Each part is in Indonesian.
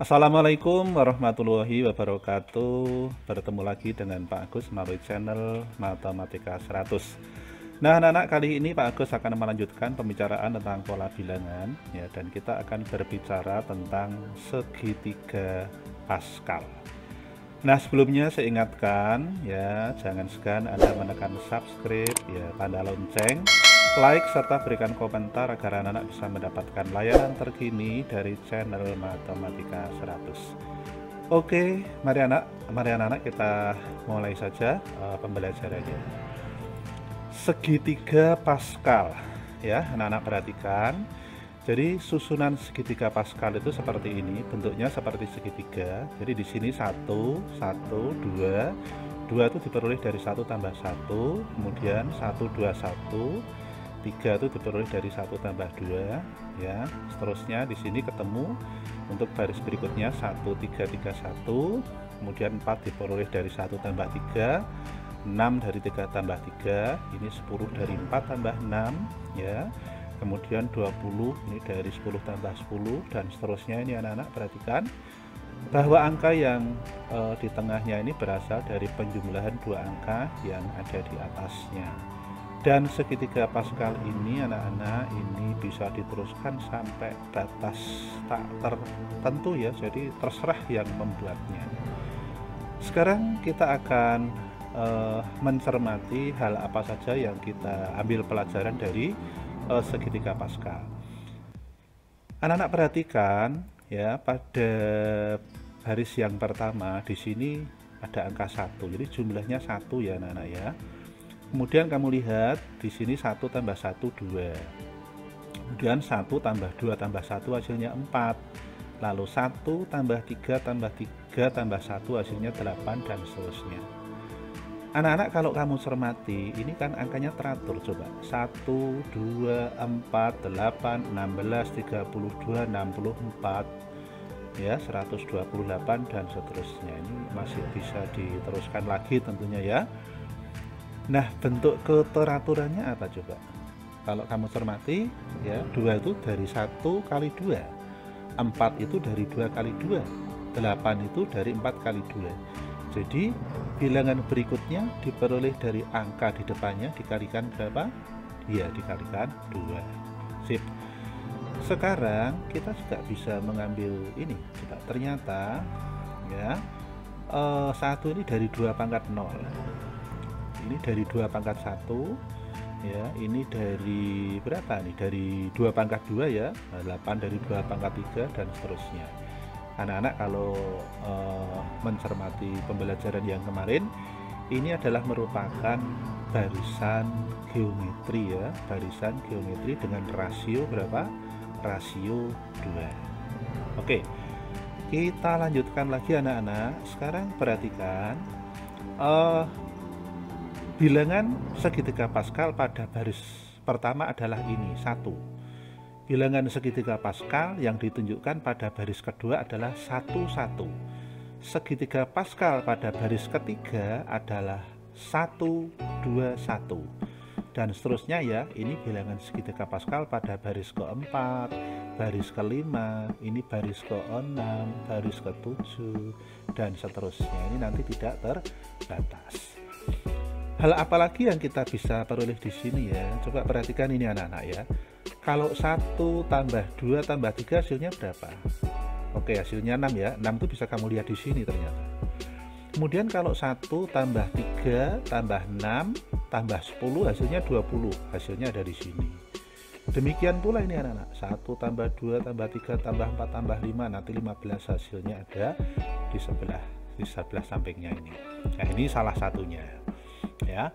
Assalamualaikum warahmatullahi wabarakatuh. Bertemu lagi dengan Pak Agus melalui channel Matematika 100. Nah, anak-anak, kali ini Pak Agus akan melanjutkan pembicaraan tentang pola bilangan ya, dan kita akan berbicara tentang segitiga Pascal. Nah, sebelumnya saya ingatkan ya, jangan segan Anda menekan subscribe ya, tanda lonceng, like, serta berikan komentar agar anak-anak bisa mendapatkan layanan terkini dari channel Matematika 100. Oke, mari anak-anak kita mulai saja pembelajarannya. Segitiga Pascal ya, anak-anak perhatikan. Jadi susunan segitiga Pascal itu seperti ini, bentuknya seperti segitiga. Jadi di sini 1, 1, 2, 2 itu diperoleh dari 1 tambah 1, kemudian 1, 2, 1, 3 itu diperoleh dari 1 tambah 2 ya. Seterusnya di sini ketemu untuk baris berikutnya 1, 3, 3, 1, kemudian 4 diperoleh dari 1 tambah 3, 6 dari 3 tambah 3, ini 10 dari 4 tambah 6 ya. Kemudian 20 ini dari 10 tambah 10 dan seterusnya. Ini anak-anak perhatikan bahwa angka yang di tengahnya ini berasal dari penjumlahan dua angka yang ada di atasnya. Dan segitiga Pascal ini anak-anak ini bisa diteruskan sampai batas tak tertentu ya, jadi terserah yang membuatnya. Sekarang kita akan mencermati hal apa saja yang kita ambil pelajaran dari segitiga Pascal. Anak-anak perhatikan ya, pada baris yang pertama di sini ada angka 1, jadi jumlahnya 1 ya anak-anak ya. Kemudian kamu lihat di sini 1 tambah 1 2. Kemudian 1 tambah 2 tambah 1 hasilnya 4. Lalu 1 tambah 3 tambah 3 tambah 1 hasilnya 8 dan seterusnya. Anak-anak kalau kamu cermati, ini kan angkanya teratur, coba 1, 2, 4, 8, 16, 32, 64 ya, 128 dan seterusnya. Ini masih bisa diteruskan lagi tentunya ya. Nah, bentuk keteraturannya apa coba? Kalau kamu cermati ya, 2 itu dari 1 kali 2, 4 itu dari 2 kali 2, 8 itu dari 4 kali 2. Jadi bilangan berikutnya diperoleh dari angka di depannya dikalikan berapa? Ya, dikalikan 2. Sip. Sekarang kita juga bisa mengambil ini. Coba, ternyata ya, 1 ini dari 2 pangkat 0. Ini dari 2 pangkat 1 ya, ini dari berapa nih? Dari 2 pangkat 2 ya, 8 dari 2 pangkat 3 dan seterusnya. Anak-anak kalau mencermati pembelajaran yang kemarin, ini adalah merupakan barisan geometri ya, barisan geometri dengan rasio berapa? Rasio 2. Oke, kita lanjutkan lagi anak-anak. Sekarang perhatikan bilangan segitiga Pascal pada baris pertama adalah ini 1. Bilangan segitiga Pascal yang ditunjukkan pada baris kedua adalah 1, 1. Segitiga Pascal pada baris ketiga adalah 1, 2, 1. Dan seterusnya ya, ini bilangan segitiga Pascal pada baris keempat, baris kelima, ini baris ke-6, baris ke-7, dan seterusnya. Ini nanti tidak terbatas. Hal apa lagi yang kita bisa peroleh di sini ya? Coba perhatikan ini anak-anak ya. Kalau 1 tambah 2 tambah 3 hasilnya berapa? Oke, hasilnya 6 ya. 6 itu bisa kamu lihat di sini ternyata. Kemudian kalau 1 tambah 3 tambah 6 tambah 10 hasilnya 20. Hasilnya ada di sini. Demikian pula ini anak-anak. 1 tambah 2 tambah 3 tambah 4 tambah 5, nanti 15 hasilnya ada di sebelah sampingnya ini. Nah, ini salah satunya ya.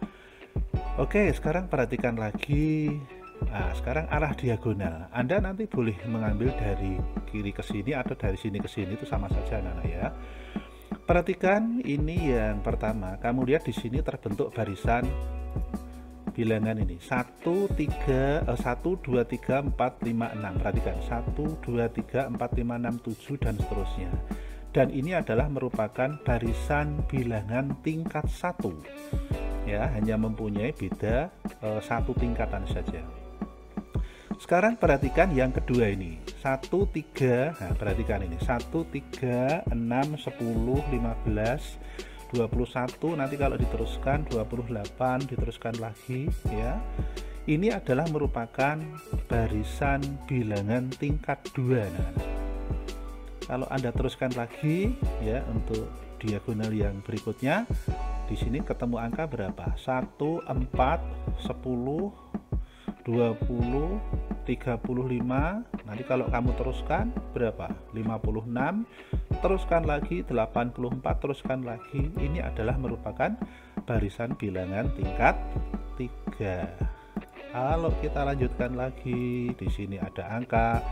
Oke, sekarang perhatikan lagi. Nah, sekarang arah diagonal. Anda nanti boleh mengambil dari kiri ke sini atau dari sini ke sini, itu sama saja anak-anak ya. Perhatikan ini yang pertama. Kamu lihat di sini terbentuk barisan bilangan ini. 1 2 3 4 5 6. Perhatikan 1 2 3 4 5 6 7 dan seterusnya. Dan ini adalah merupakan barisan bilangan tingkat 1. Ya, hanya mempunyai beda 1 tingkatan saja. Sekarang perhatikan yang kedua ini, 1, 3, nah perhatikan ini 1, 3, 6, 10, 15, 21, nanti kalau diteruskan 28, diteruskan lagi ya. Ini adalah merupakan barisan bilangan tingkat 2. Nah, kalau Anda teruskan lagi ya untuk diagonal yang berikutnya, di sini ketemu angka berapa? 1, 4, 10, 20, 35. Nanti kalau kamu teruskan berapa? 56. Teruskan lagi 84, teruskan lagi. Ini adalah merupakan barisan bilangan tingkat 3. Kalau kita lanjutkan lagi, di sini ada angka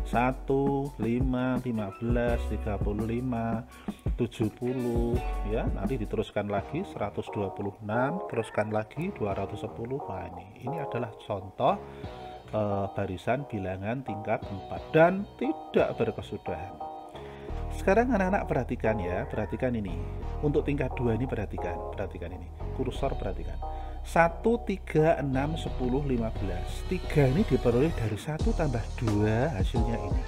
1, 5, 15, 35, 70 ya. Nanti diteruskan lagi 126, teruskan lagi 210. Nah, ini adalah contoh barisan bilangan tingkat 4 dan tidak berkesudahan. Sekarang anak-anak perhatikan ya, perhatikan ini. Untuk tingkat 2 ini perhatikan ini. Kursor perhatikan. 1, 3, 6, 10, 15. 3 ini diperoleh dari 1 tambah 2, hasilnya ini.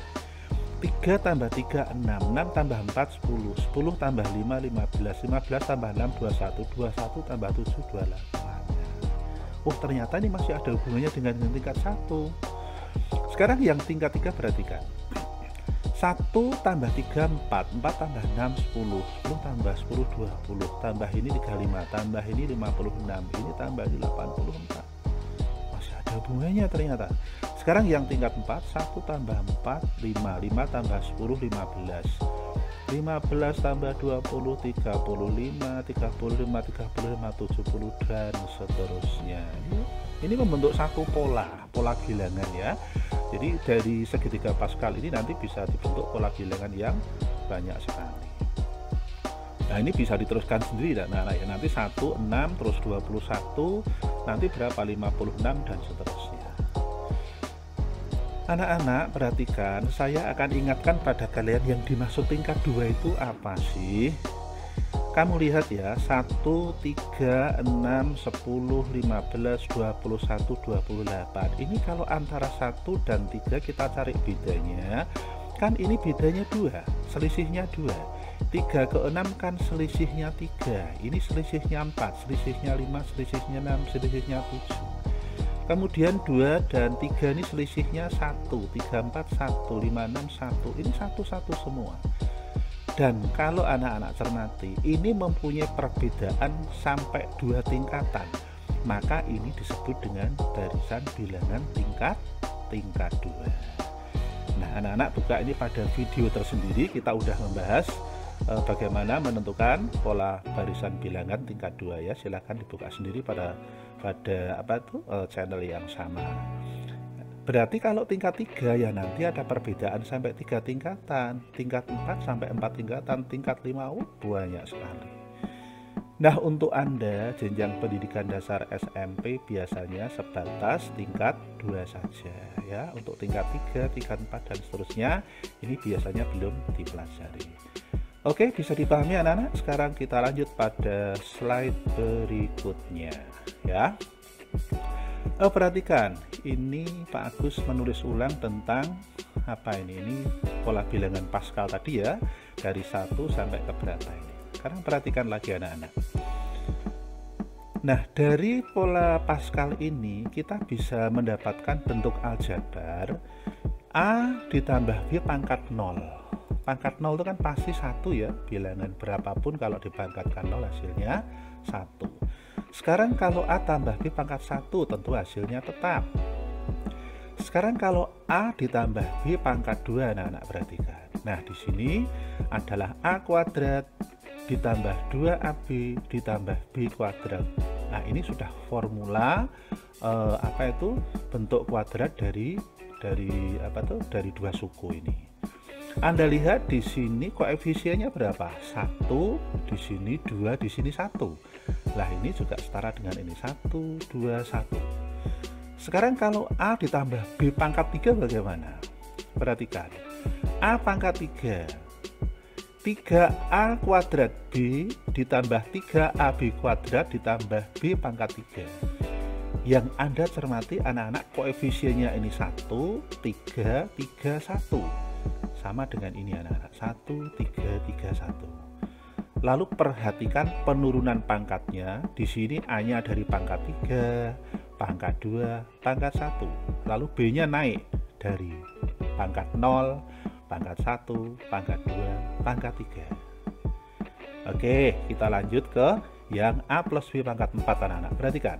3 tambah 3, 6, 6 tambah 4, 10, 10 tambah 5, 15, 15 tambah 6, 21, 21 tambah 7, 28. Oh, ternyata ini masih ada hubungannya dengan tingkat 1. Sekarang yang tingkat 3 perhatikan. 1 tambah 3, 4, 4 tambah 6, 10, 10 tambah 10, 20, tambah ini 35, tambah ini 56, ini tambah 84. Masih ada hubungannya ternyata. Sekarang yang tingkat 4, 1 tambah 4, 5, 5 tambah 10, 15, 15 tambah 20, 35, 35, 35, 70, dan seterusnya. Ini membentuk satu pola bilangan ya. Jadi dari segitiga Pascal ini nanti bisa dibentuk pola bilangan yang banyak sekali. Nah, ini bisa diteruskan sendiri dan ya, nanti 1, 6, terus 21, nanti berapa? 56 dan seterusnya. Anak-anak perhatikan, saya akan ingatkan pada kalian yang dimaksud tingkat 2 itu apa sih? Kamu lihat ya, 1, 3, 6, 10, 15, 21, 28. Ini kalau antara 1 dan 3 kita cari bedanya, kan ini bedanya 2, selisihnya 2. 3 ke 6 kan selisihnya 3, ini selisihnya 4, selisihnya 5, selisihnya 6, selisihnya 7. Kemudian 2 dan 3 ini selisihnya 1, 3, 4, 1, 5, 6, 1. Ini satu-satu semua. Dan kalau anak-anak cermati, ini mempunyai perbedaan sampai 2 tingkatan. Maka ini disebut dengan barisan bilangan tingkat 2. Nah, anak-anak buka ini pada video tersendiri, kita udah membahas bagaimana menentukan pola barisan bilangan tingkat 2 ya. Silahkan dibuka sendiri pada channel yang sama. Berarti kalau tingkat 3 ya nanti ada perbedaan sampai 3 tingkatan, tingkat 4 sampai 4 tingkatan, tingkat 5 banyak sekali. Nah, untuk Anda jenjang pendidikan dasar SMP biasanya sebatas tingkat 2 saja ya. Untuk tingkat 3, tingkat 4 dan seterusnya ini biasanya belum dipelajari. Oke, bisa dipahami anak-anak? Sekarang kita lanjut pada slide berikutnya ya. Perhatikan, ini Pak Agus menulis ulang tentang apa ini pola bilangan Pascal tadi ya, dari 1 sampai ke berapa ini. Sekarang perhatikan lagi anak-anak. Nah, dari pola Pascal ini kita bisa mendapatkan bentuk aljabar A ditambah B pangkat 0. Pangkat 0 itu kan pasti 1 ya, bilangan berapapun kalau dipangkatkan 0 hasilnya 1. Sekarang kalau A tambah B pangkat 1 tentu hasilnya tetap. Sekarang kalau A ditambah B pangkat 2, anak-anak perhatikan. Nah, di sini adalah A kuadrat ditambah 2AB ditambah B kuadrat. Nah, ini sudah formula bentuk kuadrat dari dua suku ini. Anda lihat di sini koefisiennya berapa? 1, di sini 2, di sini 1. Lah, ini juga setara dengan ini 1, 2, 1. Sekarang kalau A ditambah B pangkat 3 bagaimana? Perhatikan. A pangkat 3. 3A kuadrat B ditambah 3AB kuadrat ditambah B pangkat 3. Yang Anda cermati anak-anak, koefisiennya ini 1, 3, 3, 1. Sama dengan ini anak-anak, 1, 3, 3, 1. Lalu perhatikan penurunan pangkatnya. Di sini A-nya dari pangkat 3, pangkat 2, pangkat 1. Lalu B-nya naik dari pangkat 0, pangkat 1, pangkat 2, pangkat 3. Oke, kita lanjut ke yang A plus B pangkat 4 anak-anak. Perhatikan.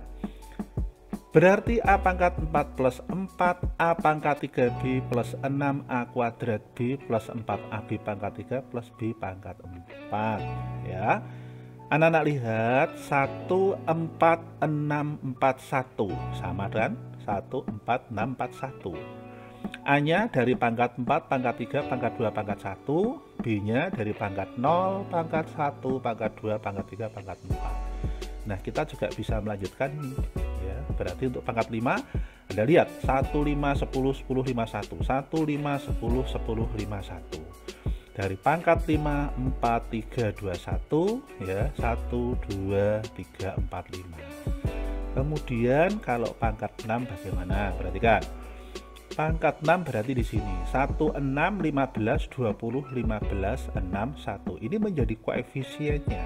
Berarti A pangkat 4 plus 4, A pangkat 3B plus 6, A kuadrat B plus 4AB pangkat 3 plus B pangkat 4. Ya. Anak-anak lihat 1, 4, 6, 4, 1. Sama kan? 1, 4, 6, 4, 1. A-nya dari pangkat 4, pangkat 3, pangkat 2, pangkat 1. B-nya dari pangkat 0, pangkat 1, pangkat 2, pangkat 3, pangkat 4. Nah, kita juga bisa melanjutkan ini. Ya, berarti untuk pangkat 5, Anda lihat 1, 5, 10, 10, 5, 1. 1, 5, 10, 10, 5, 1. Dari pangkat 5, 4, 3, 2, 1. Ya, 1, 2, 3, 4, 5. Kemudian kalau pangkat 6 bagaimana? Perhatikan. Pangkat 6 berarti di sini 1, 6, 15, 20, 15, 6, 1. Ini menjadi koefisiennya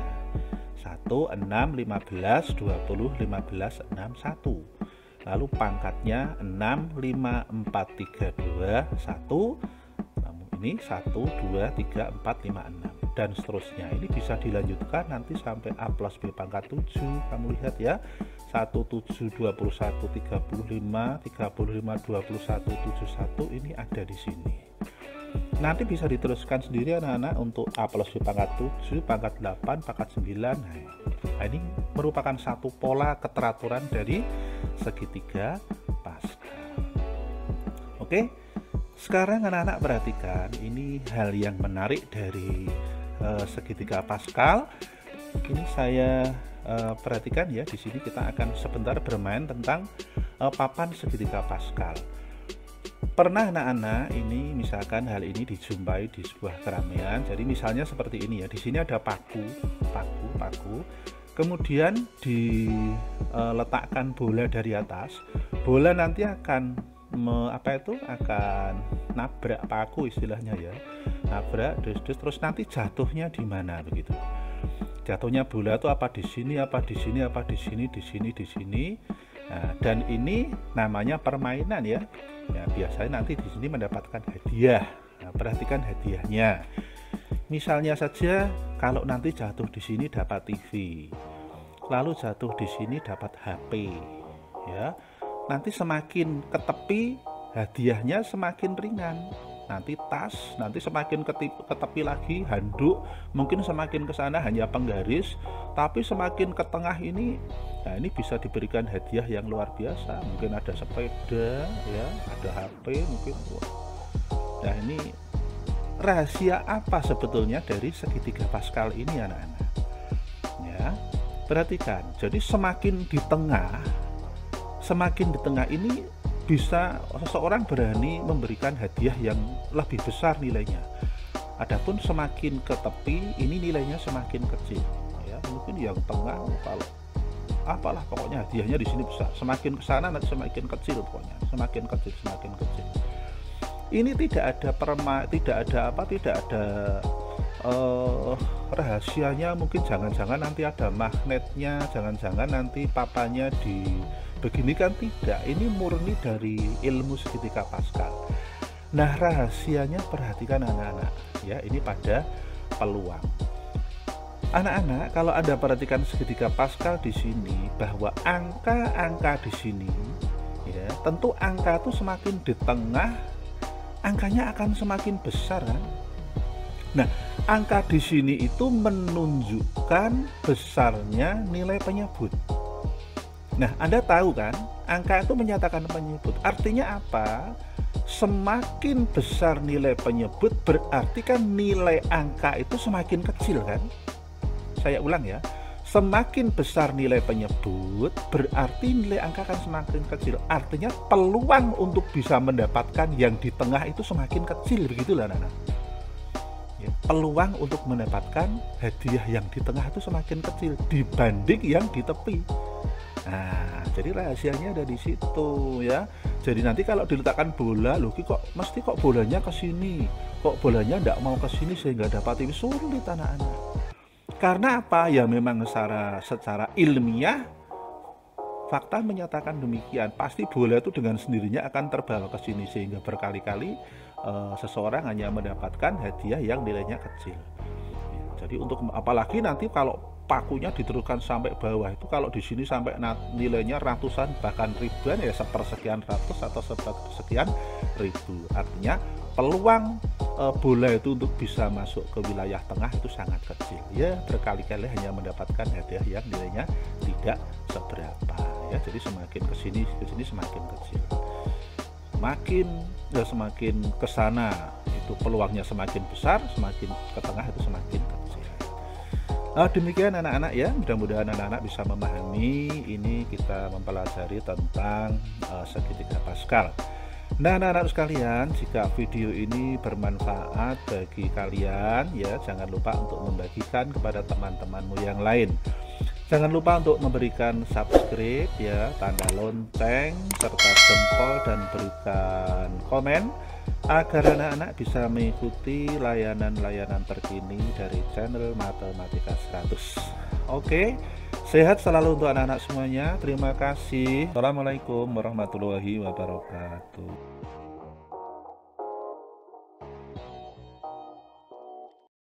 1, 6, 15, 20, 15, 6, 1. Lalu pangkatnya 6, 5, 4, 3, 2, 1. Ini 1, 2, 3, 4, 5, 6 dan seterusnya. Ini bisa dilanjutkan nanti sampai A plus B pangkat 7. Kamu lihat ya, 1, 7, 21, 35, 35, 21, 71 ini ada di sini. Nanti bisa diteruskan sendiri anak-anak untuk A plus B pangkat 7, pangkat 8, pangkat 9. Nah, ini merupakan satu pola keteraturan dari segitiga Paskal. Oke, sekarang anak-anak perhatikan, ini hal yang menarik dari segitiga Paskal. Ini saya perhatikan ya, di sini kita akan sebentar bermain tentang papan segitiga Paskal. Pernah anak-anak ini misalkan hal ini dijumpai di sebuah keramaian. Jadi misalnya seperti ini ya, di sini ada paku. Kemudian diletakkan bola dari atas. Bola nanti akan akan nabrak paku istilahnya ya. Nabrak, terus nanti jatuhnya di mana begitu. Jatuhnya bola itu apa di sini, apa di sini, apa di sini, di sini, di sini. Nah, dan ini namanya permainan ya. Ya, biasanya nanti di sini mendapatkan hadiah. Nah, perhatikan hadiahnya. Misalnya saja kalau nanti jatuh di sini dapat TV. Lalu jatuh di sini dapat HP. Ya. Nanti semakin ke tepi hadiahnya semakin ringan. Nanti tas, nanti semakin ke tepi lagi handuk, mungkin semakin ke sana hanya penggaris, tapi semakin ke tengah ini, nah ini bisa diberikan hadiah yang luar biasa. Mungkin ada sepeda, ya, ada HP, mungkin. Nah ini rahasia apa sebetulnya dari segitiga Paskal ini anak-anak? Ya, perhatikan. Jadi semakin di tengah ini bisa seseorang berani memberikan hadiah yang lebih besar nilainya. Adapun semakin ke tepi ini nilainya semakin kecil. Ya, mungkin yang tengah kalau apalah pokoknya hadiahnya di sini besar. Semakin ke sana nanti semakin kecil pokoknya. Semakin kecil. Ini tidak ada rahasianya. Mungkin jangan-jangan nanti ada magnetnya, jangan-jangan nanti papanya di begini kan tidak. Ini murni dari ilmu segitiga Paskal. Nah, rahasianya perhatikan anak-anak ya, ini pada peluang. Anak-anak, kalau Anda perhatikan segitiga Paskal di sini bahwa angka-angka di sini ya, tentu angka itu semakin di tengah angkanya akan semakin besar kan. Nah, angka di sini itu menunjukkan besarnya nilai penyebut. Nah, Anda tahu kan, angka itu menyatakan penyebut. Artinya apa? Semakin besar nilai penyebut berarti kan nilai angka itu semakin kecil kan? Saya ulang ya. Semakin besar nilai penyebut berarti nilai angka akan semakin kecil. Artinya peluang untuk bisa mendapatkan yang di tengah itu semakin kecil, begitulah anak-anak. Ya, peluang untuk mendapatkan hadiah yang di tengah itu semakin kecil dibanding yang di tepi. Nah, Jadi rahasianya ada di situ ya. Jadi nanti kalau diletakkan bola, loh kok mesti kok bolanya ke sini, kok bolanya nggak mau ke sini sehingga dapat ini, sulit anak-anak. Karena apa? Ya memang secara ilmiah fakta menyatakan demikian. Pasti bola itu dengan sendirinya akan terbawa ke sini sehingga berkali-kali seseorang hanya mendapatkan hadiah yang nilainya kecil. Jadi untuk apalagi nanti kalau pakunya diteruskan sampai bawah itu, kalau di sini sampai nilainya ratusan bahkan ribuan, ya sepersekian ratus atau sepersekian ribu. Artinya peluang bola itu untuk bisa masuk ke wilayah tengah itu sangat kecil. Ya berkali-kali hanya mendapatkan hadiah yang nilainya tidak seberapa. Ya jadi semakin ke sini semakin kecil. Semakin ke sana itu peluangnya semakin besar, semakin ke tengah itu semakin kecil. Demikian anak-anak ya, mudah-mudahan anak-anak bisa memahami. Ini kita mempelajari tentang segitiga Pascal. Nah anak-anak sekalian, jika video ini bermanfaat bagi kalian ya, jangan lupa untuk membagikan kepada teman-temanmu yang lain. Jangan lupa untuk memberikan subscribe ya, tanda lonceng serta jempol, dan berikan komen agar anak-anak bisa mengikuti layanan-layanan terkini dari channel Matematika 100. Oke, sehat selalu untuk anak-anak semuanya. Terima kasih. Assalamualaikum warahmatullahi wabarakatuh.